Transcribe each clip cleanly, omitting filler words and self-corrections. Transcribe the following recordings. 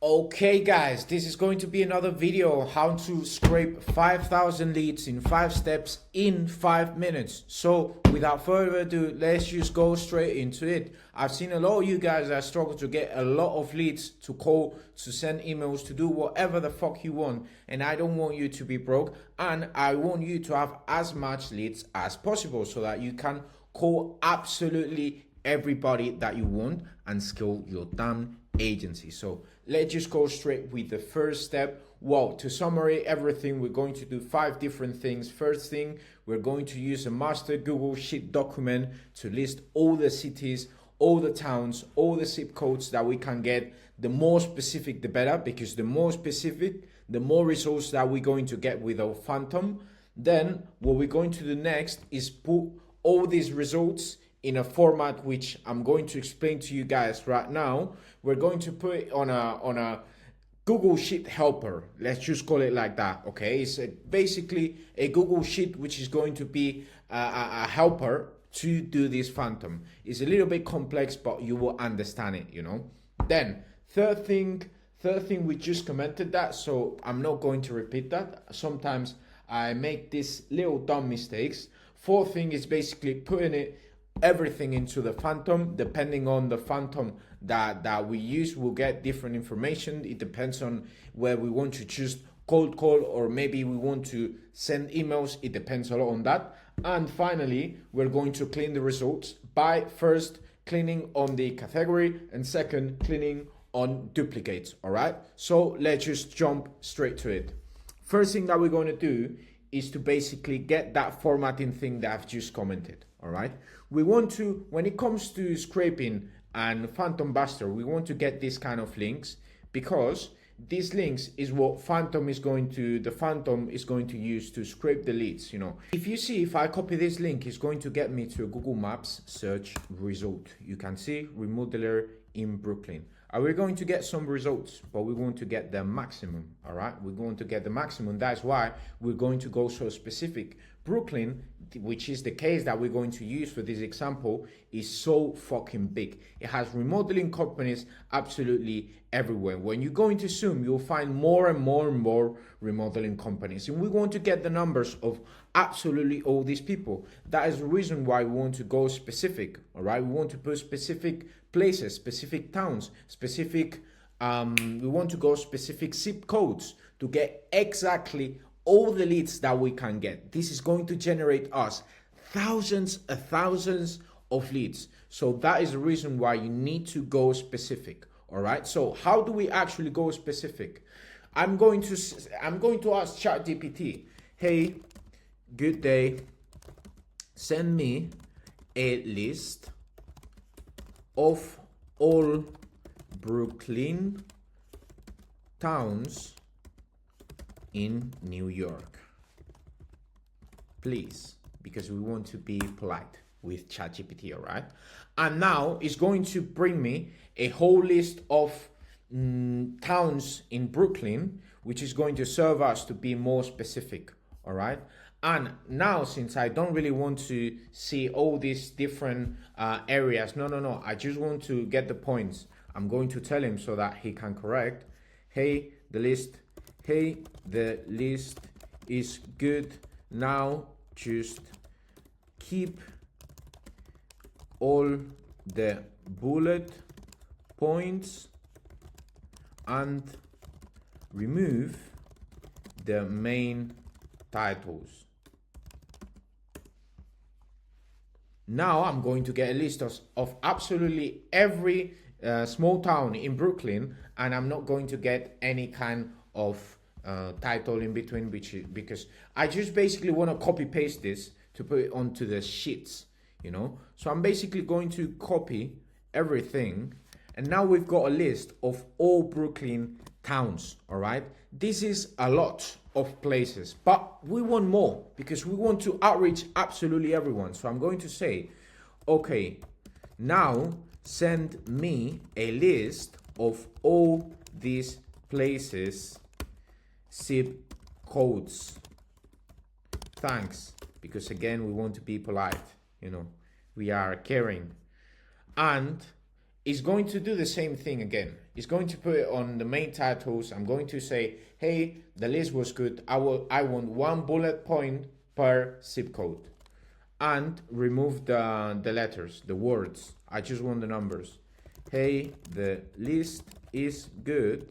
Okay guys, this is going to be another video on how to scrape 5,000 leads in 5 steps in 5 minutes. So without further ado, let's just go straight into it. I've seen a lot of you guys that struggle to get a lot of leads, to call, to send emails, to do whatever the fuck you want. And I don't want you to be broke, and I want you to have as much leads as possible so that you can call absolutely everybody that you want and scale your damn agency. So let's just go straight with the first step. Well, to summary everything, we're going to do 5 different things. First thing, we're going to use a master Google Sheet document to list all the cities, all the towns, all the zip codes that we can get. The more specific, the better, because the more specific, the more results that we're going to get with our phantom. Then what we're going to do next is put all these results in a format which I'm going to explain to you guys right now. We're going to put it on a Google Sheet helper. Let's just call it like that, okay? It's basically a Google Sheet which is going to be a helper to do this phantom. It's a little bit complex, but you will understand it, you know? Then, third thing, we just commented that, so I'm not going to repeat that. Sometimes I make these little dumb mistakes. Fourth thing is basically putting everything into the phantom. Depending on the phantom that we use, we'll get different information. It depends on where we want to choose cold call, or maybe we want to send emails. It depends a lot on that. And finally, we're going to clean the results by first cleaning on the category and second cleaning on duplicates. All right, so let's just jump straight to it. First thing that we're going to do is to basically get that formatting thing that I've just commented. All right, we want to, when it comes to scraping and phantom buster, we want to get this kind of links, because these links is what the phantom is going to use to scrape the leads. You know, if you see, if I copy this link, it's going to get me to a Google Maps search result. You can see remodeler in Brooklyn. Are we going to get some results? But we want to get the maximum. All right, we're going to get the maximum. That's why we're going to go so specific. Brooklyn, which is the case that we're going to use for this example, is so fucking big. It has remodeling companies absolutely everywhere. When you go into Zoom, you'll find more and more and more remodeling companies, and we want to get the numbers of absolutely all these people. That is the reason why we want to go specific. All right, we want to put specific places, specific towns, specific we want to go specific zip codes to get exactly all the leads that we can get. This is going to generate us thousands of leads. So that is the reason why you need to go specific. All right, so how do we actually go specific? I'm going to ask ChatGPT, hey, good day, send me a list of all Brooklyn towns in New York, please, because we want to be polite with ChatGPT. All right, and now it's going to bring me a whole list of towns in Brooklyn, which is going to serve us to be more specific. All right, and now, since I don't really want to see all these different areas, no, I just want to get the points. I'm going to tell him so that he can correct. Hey, the list is good. Now just keep all the bullet points and remove the main titles. Now I'm going to get a list of absolutely every small town in Brooklyn, and I'm not going to get any kind of title in between, because I just basically want to copy paste this to put it onto the sheets, you know. So I'm basically going to copy everything, and now we've got a list of all Brooklyn towns. All right, this is a lot of places, but we want more because we want to outreach absolutely everyone. So I'm going to say, okay, now send me a list of all these places, zip codes. Thanks, because again, we want to be polite, you know, we are caring. And it's going to do the same thing again. It's going to put it on the main titles. I'm going to say, hey, the list was good. I want 1 bullet point per zip code. And remove the letters, the words. I just want the numbers. Hey, the list is good.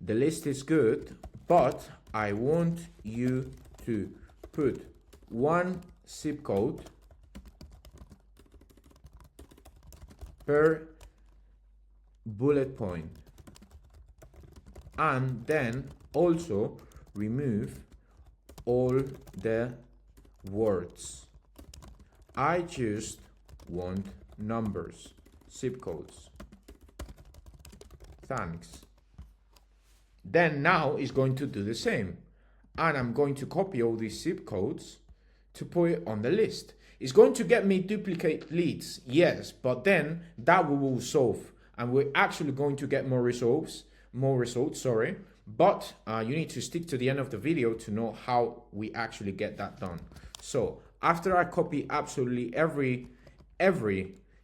The list is good, but I want you to put 1 zip code per bullet point. And then also remove all the words. I just want numbers, zip codes. Thanks. Then now it's going to do the same. And I'm going to copy all these zip codes to put it on the list. It's going to get me duplicate leads, yes, but then that we will solve. And we're actually going to get more results, but you need to stick to the end of the video to know how we actually get that done. So after I copy absolutely every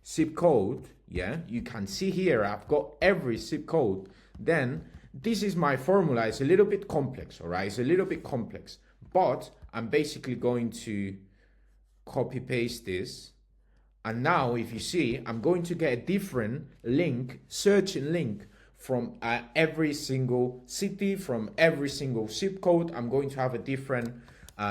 zip code, yeah, you can see here I've got every zip code. Then this is my formula. It's a little bit complex, all right? It's a little bit complex, but I'm basically going to copy paste this. And now if you see, I'm going to get a different link, searching link from every single city, from every single zip code. I'm going to have a different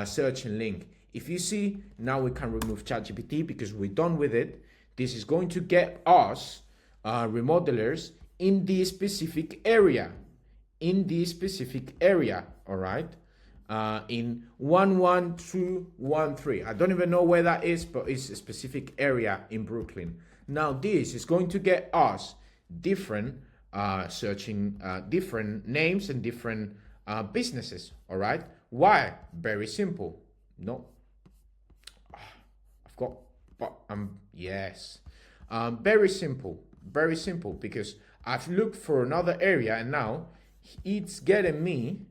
searching link. If you see, now we can remove ChatGPT because we're done with it. This is going to get us remodelers in this specific area, all right? In 11213. I don't even know where that is, but it's a specific area in Brooklyn. Now this is going to get us different searching different names and different businesses, all right? Why? Very simple. No, I've got, but yes, very simple, because I've looked for another area and now it's getting me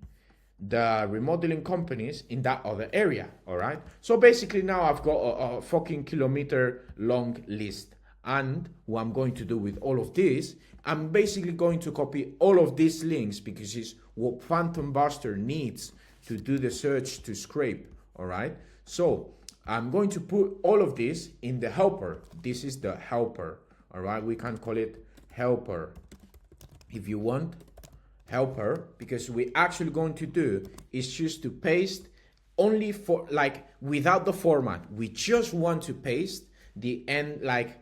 the remodeling companies in that other area, all right? So basically now I've got a fucking kilometer long list. And what I'm going to do with all of this, I'm basically going to copy all of these links because it's what Phantom Buster needs to do the search to scrape, all right? So I'm going to put all of this in the helper. This is the helper, all right? We can call it helper if you want, helper, because we're actually going to do is just to paste only for, like, without the format. We just want to paste the end, like,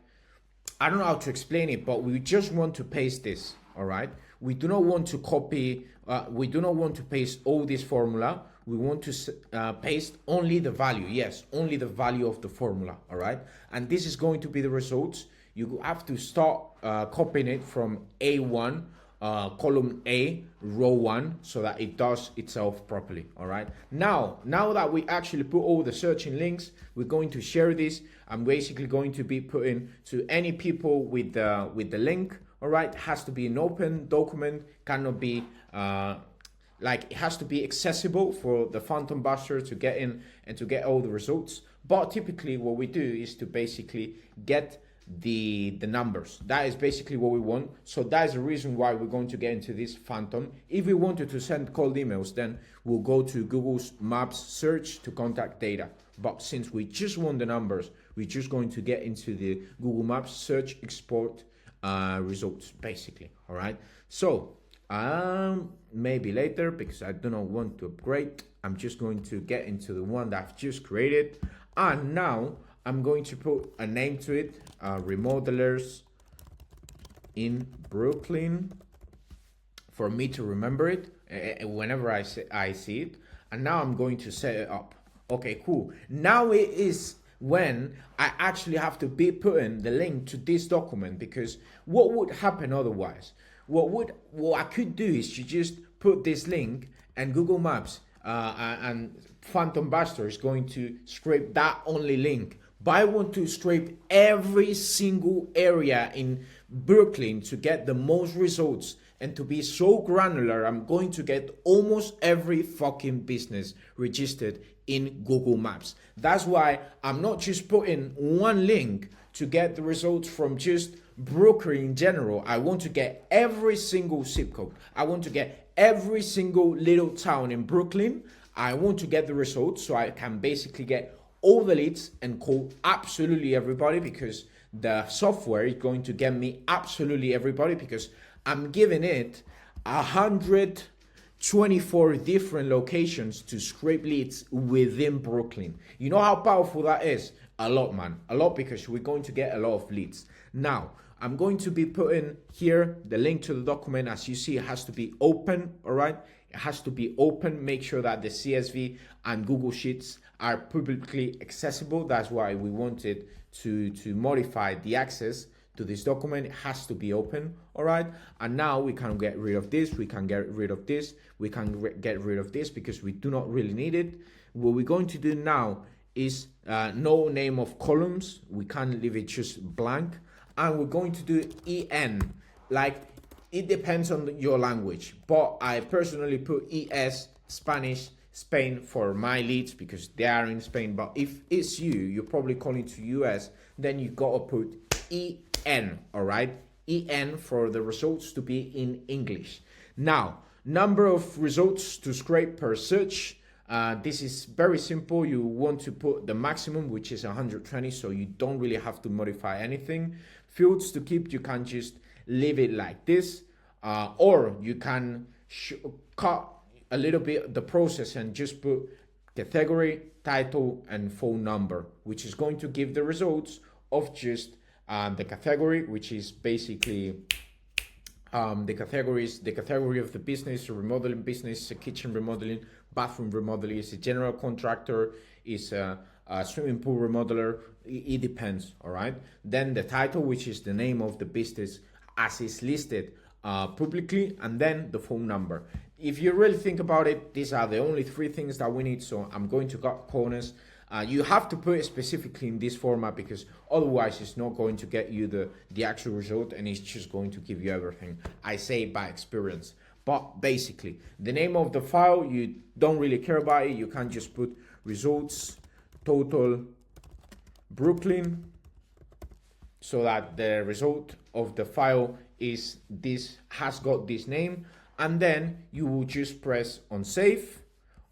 I don't know how to explain it, but we just want to paste this, all right? We do not want to copy, we do not want to paste all this formula. We want to paste only the value, yes, only the value of the formula, all right? And this is going to be the results. You have to start copying it from A1, column A, row 1, so that it does itself properly, all right? Now that we actually put all the searching links, we're going to share this. I'm basically going to be putting to any people with the link, all right? It has to be an open document, cannot be, like, it has to be accessible for the Phantom Buster to get in and to get all the results. But typically what we do is to basically get the numbers. That is basically what we want. So that is the reason why we're going to get into this Phantom. If we wanted to send cold emails, then we'll go to Google's Maps search to contact data. But since we just want the numbers, we're just going to get into the Google Maps search export results, basically, all right? So maybe later, because I do not want to upgrade, I'm just going to get into the one that I've just created. And now I'm going to put a name to it, remodelers in Brooklyn, for me to remember it whenever I see it. And now I'm going to set it up. Okay, cool. Now it is when I actually have to be putting the link to this document, because what would happen otherwise? What I could do is to just put this link, and Google Maps and Phantom Buster is going to scrape that only link. But I want to scrape every single area in Brooklyn to get the most results, and to be so granular, I'm going to get almost every fucking business registered in Google Maps. That's why I'm not just putting one link to get the results from just Brooklyn in general, I want to get every single zip code. I want to get every single little town in Brooklyn. I want to get the results so I can basically get all the leads and call absolutely everybody, because the software is going to get me absolutely everybody, because I'm giving it 124 different locations to scrape leads within Brooklyn. You know how powerful that is? A lot, man. A lot, because we're going to get a lot of leads. Now, I'm going to be putting here the link to the document. As you see, it has to be open, all right? It has to be open. Make sure that the CSV and Google Sheets are publicly accessible. That's why we wanted to modify the access to this document. It has to be open, all right? And now we can get rid of this. We can get rid of this. We can get rid of this because we do not really need it. What we're going to do now is no name of columns. We can't leave it just blank. And we're going to do EN. Like, it depends on your language, but I personally put ES, Spanish, Spain for my leads because they are in Spain. But if it's you're probably calling to US, then you gotta put EN, all right? EN for the results to be in English. Now, number of results to scrape per search. This is very simple. You want to put the maximum, which is 120, so you don't really have to modify anything. Fields to keep, you can just leave it like this, or you can cut a little bit the process and just put category, title, and phone number, which is going to give the results of just the category, which is basically the category of the business: a remodeling business, a kitchen remodeling, bathroom remodeling, is a general contractor, is a swimming pool remodeler. It depends, all right? Then the title, which is the name of the business as is listed publicly, and then the phone number. If you really think about it, these are the only three things that we need, so I'm going to cut corners. You have to put it specifically in this format because otherwise it's not going to get you the actual result, and it's just going to give you everything. I say by experience. But basically, the name of the file, you don't really care about it. You can just put results total Brooklyn, so that the result of the file is this, has got this name, and then you will just press on save,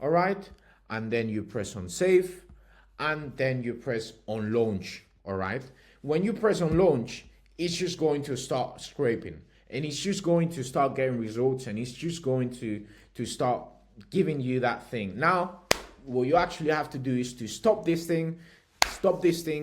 all right? And then you press on save, and then you press on launch, all right? When you press on launch, it's just going to start scraping, and it's just going to start getting results, and it's just going to start giving you that thing. Now, what you actually have to do is to stop this thing,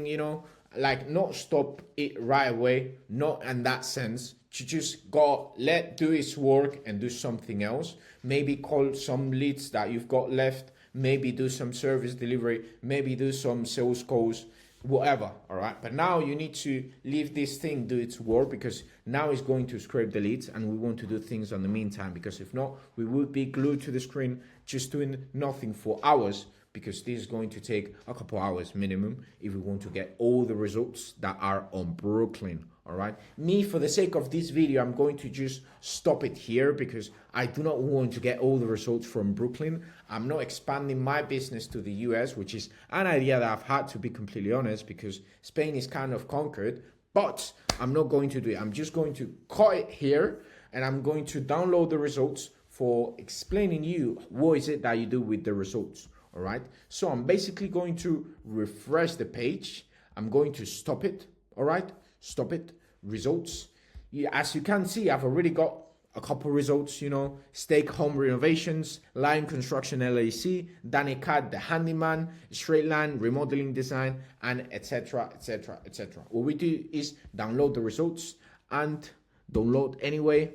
you know, like not stop it right away, not in that sense. You just do its work and do something else. Maybe call some leads that you've got left, maybe do some service delivery, maybe do some sales calls, whatever, all right? But now you need to leave this thing do its work, because now it's going to scrape the leads, and we want to do things in the meantime, because if not, we would be glued to the screen just doing nothing for hours, because this is going to take a couple hours minimum if we want to get all the results that are on Brooklyn, all right? Me, for the sake of this video, I'm going to just stop it here because I do not want to get all the results from Brooklyn. I'm not expanding my business to the US, which is an idea that I've had, to be completely honest, because Spain is kind of conquered, but I'm not going to do it. I'm just going to cut it here, and I'm going to download the results for explaining you what is it that you do with the results. All right, so I'm basically going to refresh the page. I'm going to stop it. All right, stop it. Results. Yeah, as you can see, I've already got a couple results, you know: Stake Home Renovations, Line Construction LAC, Danny Cat, the Handyman, Straight Line, Remodeling Design, and etc. etc. etc. What we do is download the results and download anyway.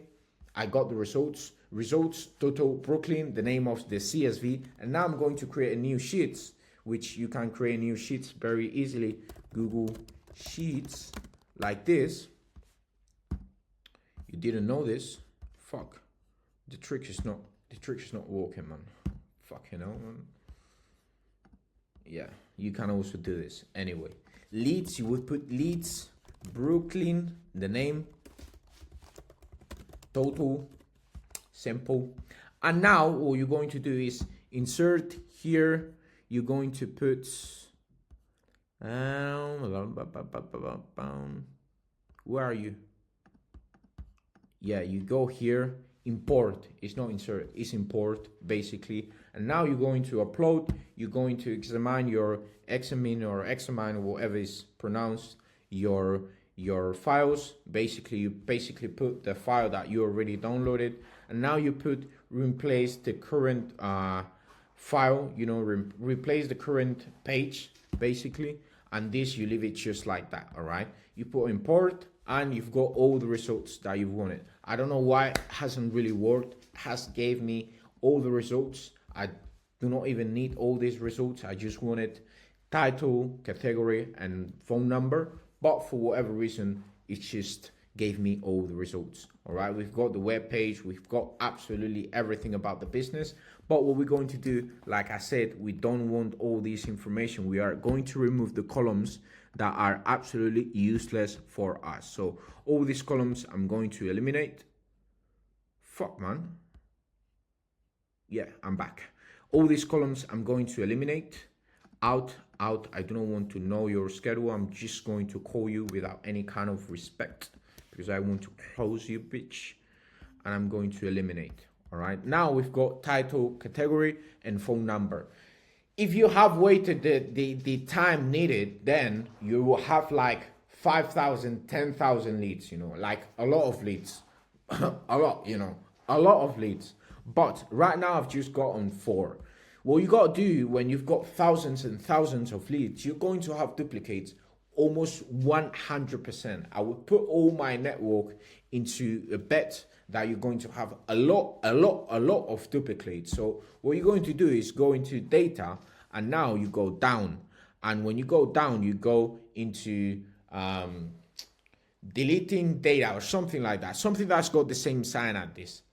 I got the results total Brooklyn, the name of the CSV, and now I'm going to create a new sheets, which you can create new sheets very easily. Google Sheets, like this. You didn't know this? Fuck, the trick is not working, man. Fucking hell, man. Yeah, you can also do this. Anyway, leads, you would put leads Brooklyn, the name, total, simple. And now what you're going to do is insert here. You're going to put Where are you? Yeah, you go here, import. It's not insert, it's import basically. And now you're going to upload. You're going to examine your examine or examine, whatever is pronounced, your files. Basically, you put the file that you already downloaded, and now you put replace the current file. You know, replace the current page basically, and this you leave it just like that. All right, you put import, and you've got all the results that you wanted. I don't know why it hasn't really worked. It has gave me all the results. I do not even need all these results. I just wanted title, category, and phone number. But for whatever reason, it just gave me all the results. All right, we've got the web page. We've got absolutely everything about the business. But what we're going to do, like I said, we don't want all this information. We are going to remove the columns that are absolutely useless for us. So all these columns I'm going to eliminate. Fuck, man. Yeah, I'm back. All these columns I'm going to eliminate. Out. I do not want to know your schedule. I'm just going to call you without any kind of respect because I want to close you, bitch. And I'm going to eliminate. All right. Now we've got title, category, and phone number. If you have waited the time needed, then you will have like 5,000, 10,000 leads, you know, like a lot of leads, a lot of leads. But right now I've just gotten 4. What you got to do when you've got thousands and thousands of leads, you're going to have duplicates almost 100%. I would put all my network into a bet that you're going to have a lot of duplicates. So what you're going to do is go into data, and now you go down. And when you go down, you go into deleting data or something like that. Something that's got the same sign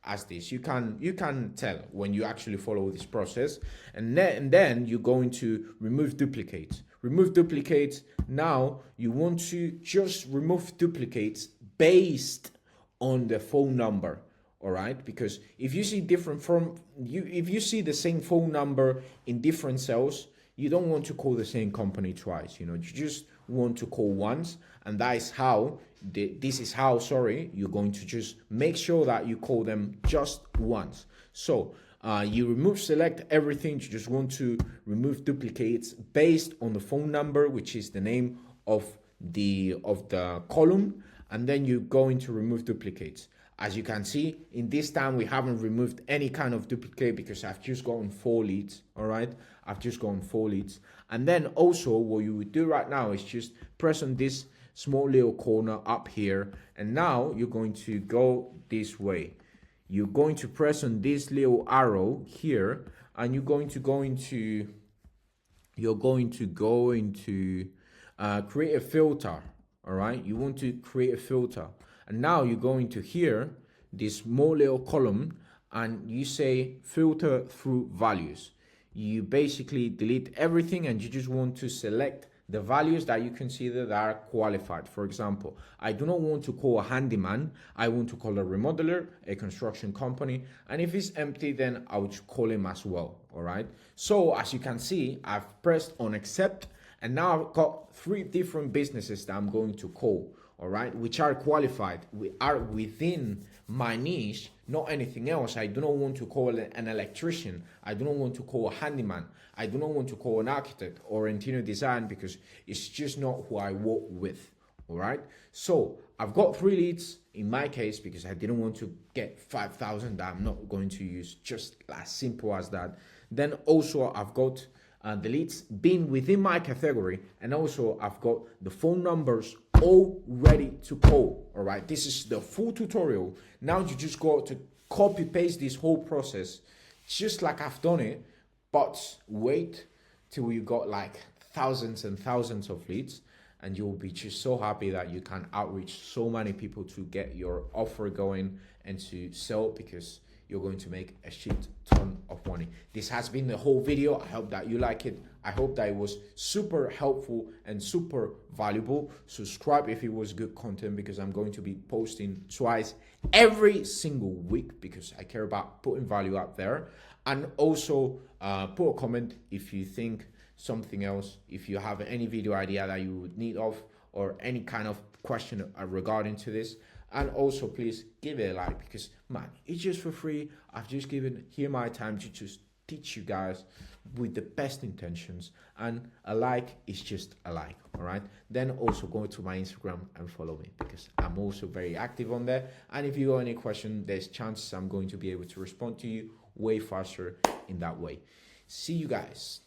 as this. You can tell when you actually follow this process. And then you're going to remove duplicates. Remove duplicates. Now you want to just remove duplicates based on the phone number. All right, because if you see if you see the same phone number in different cells, you don't want to call the same company twice. You know, you just want to call once, and that is how you're going to just make sure that you call them just once. So you select everything. You just want to remove duplicates based on the phone number, which is the name of the column, and then you go into remove duplicates. As you can see, in this time, we haven't removed any kind of duplicate because I've just gotten 4 leads, all right? I've just gotten 4 leads. And then also what you would do right now is just press on this small little corner up here. And now you're going to go this way. You're going to press on this little arrow here, and you're going to go into create a filter, all right? You want to create a filter. And now you go into here, this small little column, and you say filter through values. You basically delete everything, and you just want to select the values that you consider that are qualified. For example, I do not want to call a handyman. I want to call a remodeler, a construction company. And if it's empty, then I would call him as well. All right. So as you can see, I've pressed on accept, and now I've got 3 different businesses that I'm going to call. All right, which are qualified, we are within my niche, not anything else. I do not want to call an electrician. I do not want to call a handyman. I do not want to call an architect or interior design because it's just not who I work with. All right, so I've got 3 leads in my case because I didn't want to get 5,000 that I'm not going to use, just as simple as that. Then also I've got the leads being within my category, and also I've got the phone numbers all ready to call. All right, this is the full tutorial. Now you just go to copy paste this whole process just like I've done it, but wait till you got like thousands and thousands of leads, and you'll be just so happy that you can outreach so many people to get your offer going and to sell, because you're going to make a shit ton of money. This has been the whole video. I hope that you like it. I hope that it was super helpful and super valuable. Subscribe if it was good content, because I'm going to be posting twice every single week because I care about putting value out there. And also put a comment if you think something else, if you have any video idea that you would need of, or any kind of question regarding to this. And also please give it a like, because man, it's just for free. I've just given here my time to just teach you guys with the best intentions, and a like is just a like. All right, then also go to my Instagram and follow me, because I'm also very active on there, and if you got any question, there's chances I'm going to be able to respond to you way faster in that way. See you guys.